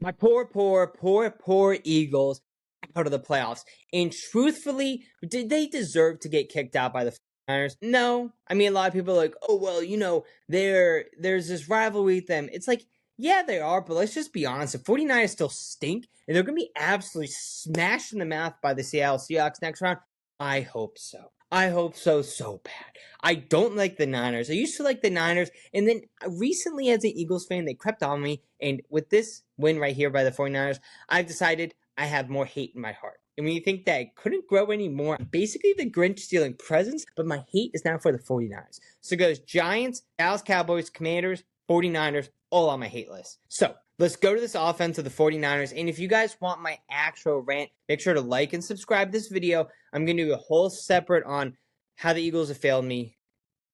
My poor Eagles out of the playoffs. And truthfully, did they deserve to get kicked out by the 49ers? No. I mean, a lot of people are like, oh, well, there's this rivalry with them. It's like, yeah, they are, but let's just be honest. The 49ers still stink, and they're going to be absolutely smashed in the mouth by the Seattle Seahawks next round. I hope so. I hope so bad. I don't like the Niners. I used to like the Niners, and then recently as an Eagles fan, they crept on me, and with this win right here by the 49ers, I've decided I have more hate in my heart. And when you think that it couldn't grow anymore, I'm basically the Grinch stealing presents, but my hate is now for the 49ers. So it goes Giants, Dallas Cowboys, Commanders, 49ers, all on my hate list. So let's go to this offense of the 49ers. And if you guys want my actual rant, make sure to like and subscribe this video. I'm going to do a whole separate on how the Eagles have failed me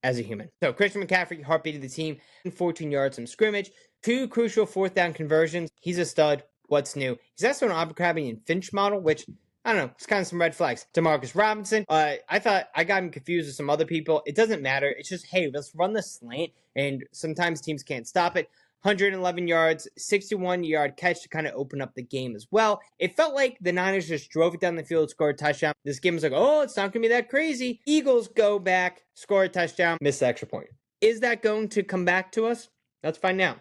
as a human. So Christian McCaffrey, heartbeat of the team, 14 yards from scrimmage, 2 crucial fourth down conversions. He's a stud. What's new? He's also an Abercrombie and Finch model, which, I don't know, it's kind of some red flags. Demarcus Robinson, I thought I got him confused with some other people. It doesn't matter. It's just, hey, let's run the slant, and sometimes teams can't stop it. 111 yards, 61-yard catch to kind of open up the game as well. It felt like the Niners just drove it down the field, scored a touchdown. This game was like, oh, it's not going to be that crazy. Eagles go back, score a touchdown, miss the extra point. Is that going to come back to us? Let's find out.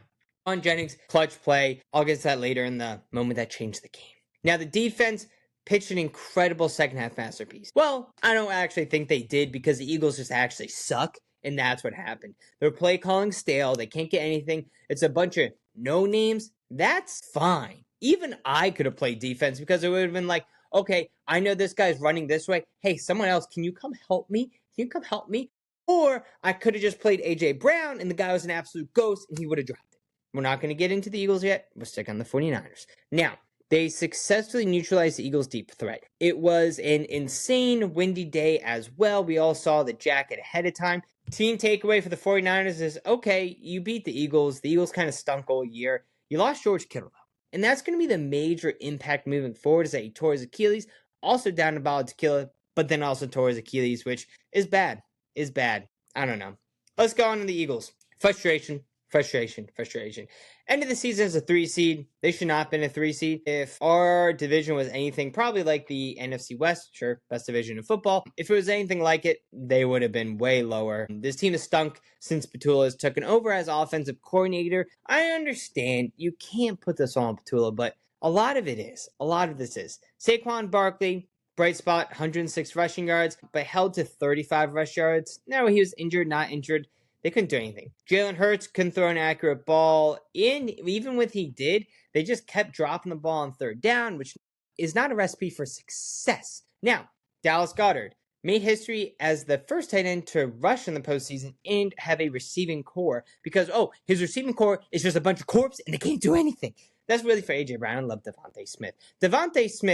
Jauan Jennings, clutch play. I'll get to that later in the moment that changed the game. Now, the defense pitched an incredible second-half masterpiece. Well, I don't actually think they did because the Eagles just actually suck, and that's what happened. Their play calling stale. They can't get anything. It's a bunch of no-names. That's fine. Even I could have played defense because it would have been like, okay, I know this guy's running this way. Hey, someone else, can you come help me? Can you come help me? Or I could have just played A.J. Brown, and the guy was an absolute ghost, and he would have dropped it. We're not going to get into the Eagles yet. We'll stick on the 49ers. Now, they successfully neutralized the Eagles' deep threat. It was an insane windy day as well. We all saw the jacket ahead of time. Team takeaway for the 49ers is, okay, you beat the Eagles. The Eagles kind of stunk all year. You lost George Kittle, though. And that's going to be the major impact moving forward is that he tore his Achilles, also down to Bala Tequila, but then also tore his Achilles, which is bad. I don't know. Let's go on to the Eagles. Frustration. End of the season as a 3 seed. They should not have been a 3 seed. If our division was anything probably like the NFC West, sure, best division in football. If it was anything like it, they would have been way lower. This team has stunk since Petula has taken over as offensive coordinator. I understand you can't put this on Petula, but a lot of this is. Saquon Barkley, bright spot, 106 rushing yards, but held to 35 rush yards. No, he was injured, not injured. They couldn't do anything. Jalen Hurts couldn't throw an accurate ball in. Even when he did, they just kept dropping the ball on third down, which is not a recipe for success. Now, Dallas Goedert made history as the first tight end to rush in the postseason and have a receiving core because, his receiving core is just a bunch of corps and they can't do anything. That's really for A.J. Brown. I love Devontae Smith.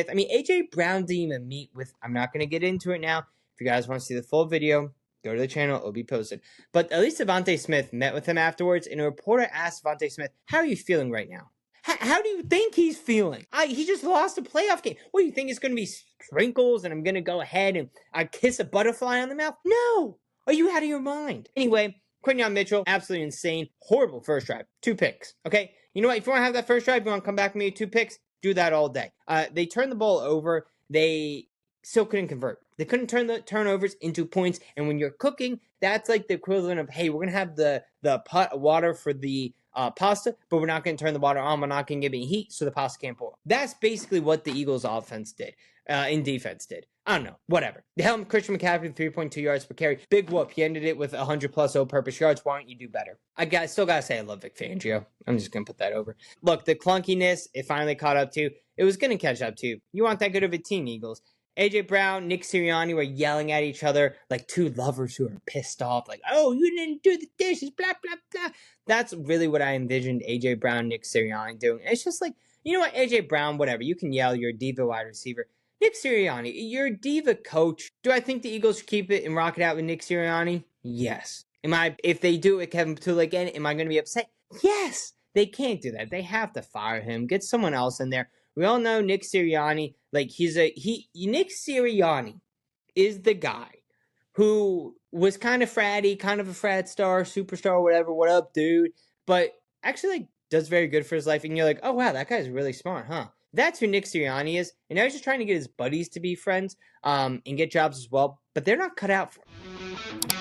A.J. Brown didn't even meet with, I'm not going to get into it now. If you guys want to see the full video, go to the channel, it'll be posted. But at least Devontae Smith met with him afterwards, and a reporter asked Devontae Smith, how are you feeling right now? How do you think he's feeling? He just lost a playoff game. What, do you think it's going to be sprinkles and I'm going to go ahead and I kiss a butterfly on the mouth? No! Are you out of your mind? Anyway, Quinyon Mitchell, absolutely insane. Horrible first drive. 2 picks. Okay? You know what? If you want to have that first drive, you want to come back to me with 2 picks, do that all day. They turned the ball over. They still couldn't convert. They couldn't turn the turnovers into points. And when you're cooking, that's like the equivalent of, hey, we're going to have the pot of water for the pasta, but we're not going to turn the water on. We're not going to give any heat, so the pasta can't boil. That's basically what the Eagles offense did, in defense did. I don't know, whatever. The helm Christian McCaffrey, 3.2 yards per carry. Big whoop. He ended it with 100+ all-purpose yards. Why don't you do better? I still got to say I love Vic Fangio. I'm just going to put that over. Look, the clunkiness, it finally caught up to. It was going to catch up to. You want that good of a team, Eagles. A.J. Brown, Nick Sirianni were yelling at each other like two lovers who are pissed off. Like, oh, you didn't do the dishes, blah, blah, blah. That's really what I envisioned A.J. Brown, Nick Sirianni doing. It's just like, you know what, A.J. Brown, whatever. You can yell, you're a diva wide receiver. Nick Sirianni, you're a diva coach. Do I think the Eagles should keep it and rock it out with Nick Sirianni? Yes. If they do it with Kevin Petula again, am I going to be upset? Yes. They can't do that. They have to fire him. Get someone else in there. We all know Nick Sirianni, like Nick Sirianni is the guy who was kind of fratty, kind of a frat star, superstar, whatever. What up, dude? But actually, like, does very good for his life, and you're like, oh wow, that guy's really smart, huh? That's who Nick Sirianni is, and now he's just trying to get his buddies to be friends, and get jobs as well. But they're not cut out for